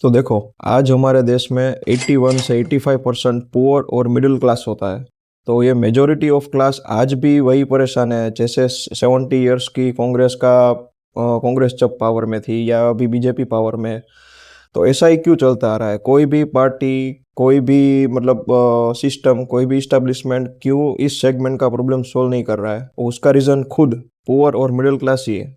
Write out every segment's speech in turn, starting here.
तो देखो, आज हमारे देश में 81 से 85% पुअर और मिडिल क्लास होता है। तो ये मेजोरिटी ऑफ क्लास आज भी वही परेशान है जैसे 70 इयर्स की कांग्रेस जब पावर में थी या अभी बीजेपी पावर में है। तो ऐसा ही क्यों चलता आ रहा है? कोई भी पार्टी, कोई भी मतलब सिस्टम, कोई भी इस्टेब्लिशमेंट क्यों इस सेगमेंट का प्रॉब्लम सोल्व नहीं कर रहा है? उसका रीज़न खुद पुअर और मिडिल क्लास ही है।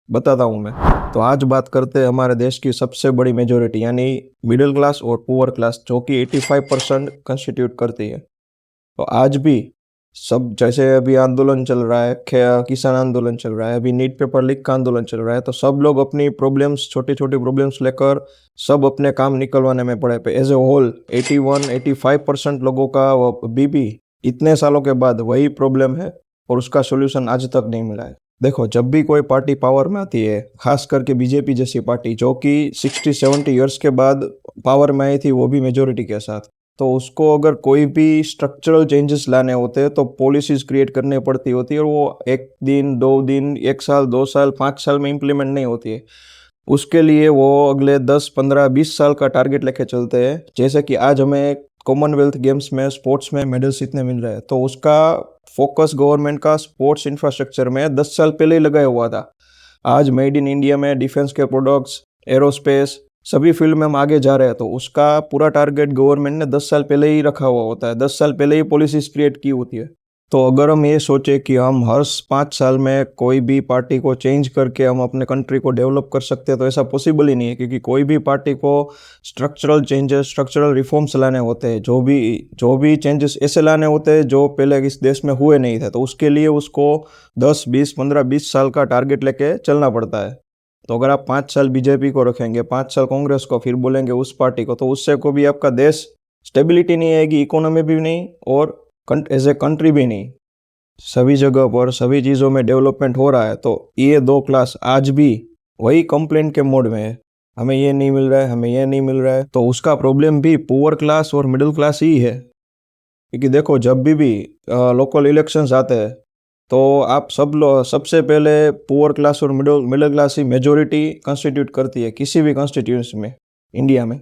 बताता हूँ मैं। तो आज बात करते हैं हमारे देश की सबसे बड़ी मेजोरिटी यानी मिडिल क्लास और पुअर क्लास, जो कि 85% कंस्टिट्यूट करती है। तो आज भी सब, जैसे अभी आंदोलन चल रहा है, किसान आंदोलन चल रहा है, अभी नीट पेपर लीक का आंदोलन चल रहा है, तो सब लोग अपनी प्रॉब्लम्स, छोटी छोटी प्रॉब्लम्स लेकर सब अपने काम निकलवाने में पड़े पे। एज ए होल 81-85% लोगों का बीबी इतने सालों के बाद वही प्रॉब्लम है और उसका सोल्यूशन आज तक नहीं मिला है। देखो, जब भी कोई पार्टी पावर में आती है, खास करके बीजेपी जैसी पार्टी जो कि 60-70 ईयर्स के बाद पावर में आई थी, वो भी मेजोरिटी के साथ, तो उसको अगर कोई भी स्ट्रक्चरल चेंजेस लाने होते हैं तो पॉलिसीज क्रिएट करनी पड़ती होती है, और वो एक दिन, 2 दिन, 1 साल, 2 साल, 5 साल में इम्प्लीमेंट नहीं होती है। उसके लिए वो अगले 10, 15, 20 साल का टारगेट लेके चलते हैं। जैसे कि आज हमें कॉमनवेल्थ गेम्स में, स्पोर्ट्स में मेडल्स इतने मिल रहे हैं, तो उसका फोकस गवर्नमेंट का स्पोर्ट्स इंफ्रास्ट्रक्चर में 10 साल पहले ही लगाया हुआ था। आज मेड इन इंडिया में डिफेंस के प्रोडक्ट्स, एरोस्पेस, सभी फील्ड में हम आगे जा रहे हैं, तो उसका पूरा टारगेट गवर्नमेंट ने 10 साल पहले ही रखा हुआ होता है, 10 साल पहले ही पॉलिसीज क्रिएट की होती है। तो अगर हम ये सोचे कि हम हर 5 साल में कोई भी पार्टी को चेंज करके हम अपने कंट्री को डेवलप कर सकते हैं, तो ऐसा पॉसिबल ही नहीं है, क्योंकि कोई भी पार्टी को स्ट्रक्चरल चेंजेस, स्ट्रक्चरल रिफॉर्म्स लाने होते हैं। जो भी चेंजेस ऐसे लाने होते हैं जो पहले इस देश में हुए नहीं थे, तो उसके लिए उसको 10, 20, 15, 20 साल का टारगेट लेके चलना पड़ता है। तो अगर आप 5 साल बीजेपी को रखेंगे, 5 साल कांग्रेस को, फिर बोलेंगे उस पार्टी को, तो उससे को भी आपका देश स्टेबिलिटी नहीं आएगी, इकोनॉमी भी नहीं, और एज ए कंट्री भी नहीं। सभी जगह पर सभी चीज़ों में डेवलपमेंट हो रहा है, तो ये दो क्लास आज भी वही कंप्लेंट के मोड में है। हमें ये नहीं मिल रहा है, हमें ये नहीं मिल रहा है, तो उसका प्रॉब्लम भी पुअर क्लास और मिडिल क्लास ही है। क्योंकि देखो, जब भी लोकल इलेक्शंस आते हैं, तो आप सबसे पहले पुअर क्लास और मिडिल मिडिल क्लास ही मेजोरिटी कंस्टिट्यूट करती है किसी भी कॉन्स्टिट्यूंसी में, इंडिया में।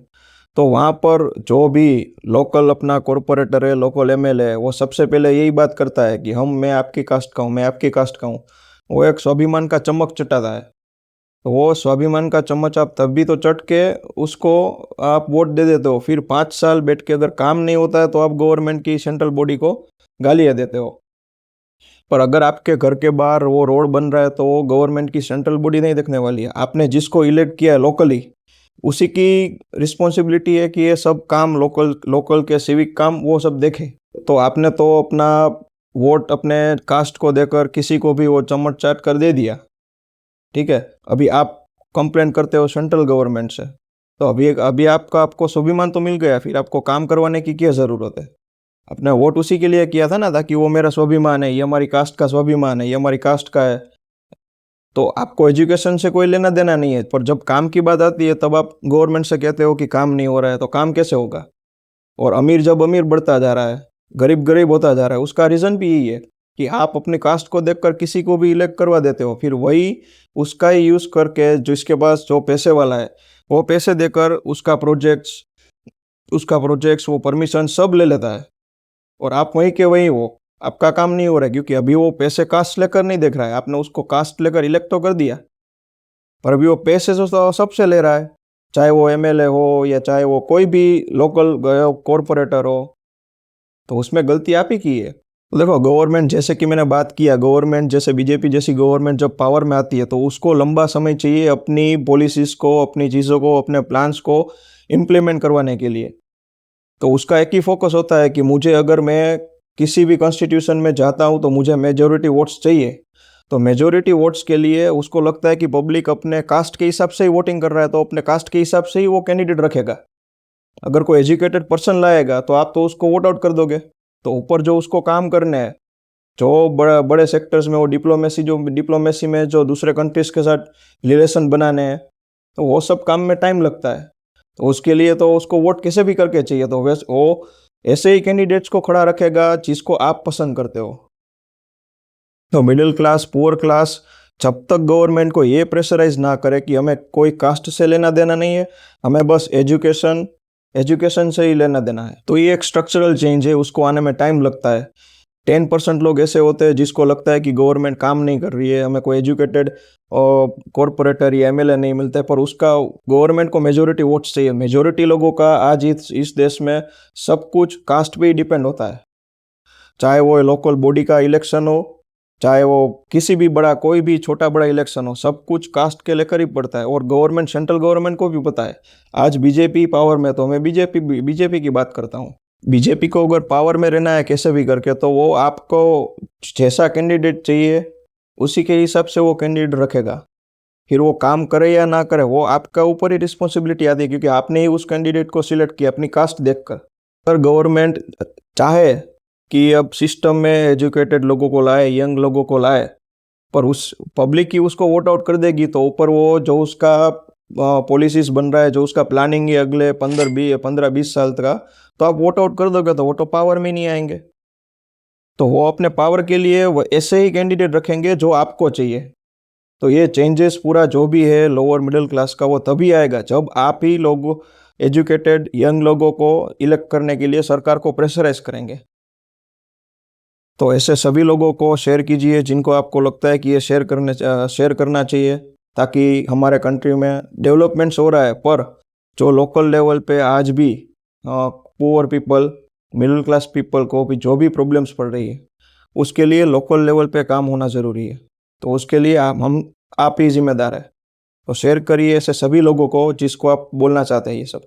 तो वहाँ पर जो भी लोकल अपना कॉरपोरेटर है, लोकल एमएलए है, वो सबसे पहले यही बात करता है कि मैं आपकी कास्ट का हूँ, मैं आपकी कास्ट का हूँ। वो एक स्वाभिमान का चम्मच चटाता है। तो वो स्वाभिमान का चम्मच आप तब भी तो चट के उसको आप वोट दे देते हो, फिर 5 साल बैठ के अगर काम नहीं होता है तो आप गवर्नमेंट की सेंट्रल बॉडी को गालियाँ देते हो। पर अगर आपके घर के बाहर वो रोड बन रहा है, तो वो गवर्नमेंट की सेंट्रल बॉडी नहीं देखने वाली है। आपने जिसको इलेक्ट किया है लोकली, उसी की रिस्पॉन्सिबिलिटी है कि ये सब काम, लोकल लोकल के सिविक काम, वो सब देखे। तो आपने तो अपना वोट अपने कास्ट को देकर किसी को भी वो चम्मच चाट कर दे दिया, ठीक है। अभी आप कंप्लेंट करते हो सेंट्रल गवर्नमेंट से, तो अभी आपको स्वाभिमान तो मिल गया, फिर आपको काम करवाने की क्या ज़रूरत है? आपने वोट उसी के लिए किया था ना, ताकि वो मेरा स्वाभिमान है, ये हमारी कास्ट का स्वाभिमान है, ये हमारी कास्ट का है। तो आपको एजुकेशन से कोई लेना देना नहीं है, पर जब काम की बात आती है तब आप गवर्नमेंट से कहते हो कि काम नहीं हो रहा है, तो काम कैसे होगा? और अमीर जब अमीर बढ़ता जा रहा है, गरीब गरीब होता जा रहा है, उसका रीज़न भी यही है कि आप अपने कास्ट को देखकर किसी को भी इलेक्ट करवा देते हो, फिर वही उसका ही यूज़ करके जिसके पास जो पैसे वाला है, वो पैसे देकर उसका प्रोजेक्ट्स वो परमिशन सब ले लेता है, और आप वहीं के वहीं हो। आपका काम नहीं हो रहा है, क्योंकि अभी वो पैसे कास्ट लेकर नहीं देख रहा है। आपने उसको कास्ट लेकर इलेक्ट तो कर दिया, पर अभी वो पैसे तो सबसे ले रहा है, चाहे वो एमएलए हो या चाहे वो कोई भी लोकल कॉरपोरेटर हो। तो उसमें गलती आप ही की है। तो देखो, गवर्नमेंट, जैसे कि मैंने बात किया, गवर्नमेंट जैसे बीजेपी जैसी गवर्नमेंट जब पावर में आती है, तो उसको लंबा समय चाहिए अपनी पॉलिसीज़ को, अपनी चीज़ों को, अपने प्लान्स को इम्प्लीमेंट करवाने के लिए। तो उसका एक ही फोकस होता है कि अगर मैं किसी भी कॉन्स्टिट्यूशन में जाता हूँ तो मुझे मेजोरिटी वोट्स चाहिए। तो मेजोरिटी वोट्स के लिए उसको लगता है कि पब्लिक अपने कास्ट के हिसाब से ही वोटिंग कर रहा है, तो अपने कास्ट के हिसाब से ही वो कैंडिडेट रखेगा। अगर कोई एजुकेटेड पर्सन लाएगा तो आप तो उसको वोट आउट कर दोगे। तो ऊपर जो उसको काम करने हैं, जो बड़े बड़े सेक्टर्स में, वो डिप्लोमेसी में जो दूसरे कंट्रीज के साथ रिलेशन बनाने हैं, तो वो सब काम में टाइम लगता है। तो उसके लिए तो उसको वोट कैसे भी करके चाहिए, तो वैसे वो ऐसे ही कैंडिडेट्स को खड़ा रखेगा जिसको आप पसंद करते हो। तो मिडिल क्लास, पुअर क्लास, जब तक गवर्नमेंट को ये प्रेशराइज ना करे कि हमें कोई कास्ट से लेना देना नहीं है, हमें बस एजुकेशन एजुकेशन से ही लेना देना है, तो ये एक स्ट्रक्चरल चेंज है, उसको आने में टाइम लगता है। 10% लोग ऐसे होते हैं जिसको लगता है कि गवर्नमेंट काम नहीं कर रही है, हमें कोई एजुकेटेड कॉरपोरेटर या एमएलए नहीं मिलते, पर उसका गवर्नमेंट को मेजोरिटी वोट्स चाहिए। मेजोरिटी लोगों का आज इस देश में सब कुछ कास्ट पे ही डिपेंड होता है, चाहे वो लोकल बॉडी का इलेक्शन हो, चाहे वो किसी भी बड़ा कोई भी छोटा बड़ा इलेक्शन हो, सब कुछ कास्ट के लेकर ही पड़ता है। और गवर्नमेंट, सेंट्रल गवर्नमेंट को भी पता है। आज बीजेपी पावर में, तो मैं बीजेपी की बात करता हूँ। बीजेपी को अगर पावर में रहना है कैसे भी करके, तो वो आपको जैसा कैंडिडेट चाहिए उसी के हिसाब से वो कैंडिडेट रखेगा। फिर वो काम करे या ना करे, वो आपका ऊपर ही रिस्पॉन्सिबिलिटी आती है, क्योंकि आपने ही उस कैंडिडेट को सिलेक्ट किया अपनी कास्ट देखकर। अगर गवर्नमेंट चाहे कि अब सिस्टम में एजुकेटेड लोगों को लाए, यंग लोगों को लाए, पर उस पब्लिक ही उसको वोट आउट कर देगी, तो ऊपर वो जो उसका पॉलिसीज बन रहा है, जो उसका प्लानिंग है अगले 15-20 साल तक का, तो आप वोट आउट कर दोगे तो वो तो पावर में नहीं आएंगे। तो वो अपने पावर के लिए वो ऐसे ही कैंडिडेट रखेंगे जो आपको चाहिए। तो ये चेंजेस पूरा जो भी है लोअर मिडिल क्लास का, वो तभी आएगा जब आप ही लोगों, एजुकेटेड यंग लोगों को इलेक्ट करने के लिए सरकार को प्रेशराइज करेंगे। तो ऐसे सभी लोगों को शेयर कीजिए जिनको आपको लगता है कि ये शेयर करना चाहिए, ताकि हमारे कंट्री में डेवलपमेंट्स हो रहा है, पर जो लोकल लेवल पे आज भी poor people, middle class people को भी जो भी प्रॉब्लम्स पड़ रही है, उसके लिए लोकल लेवल पे काम होना ज़रूरी है। तो उसके लिए आप ही जिम्मेदार है। तो शेयर करिए ऐसे सभी लोगों को जिसको आप बोलना चाहते हैं ये सब।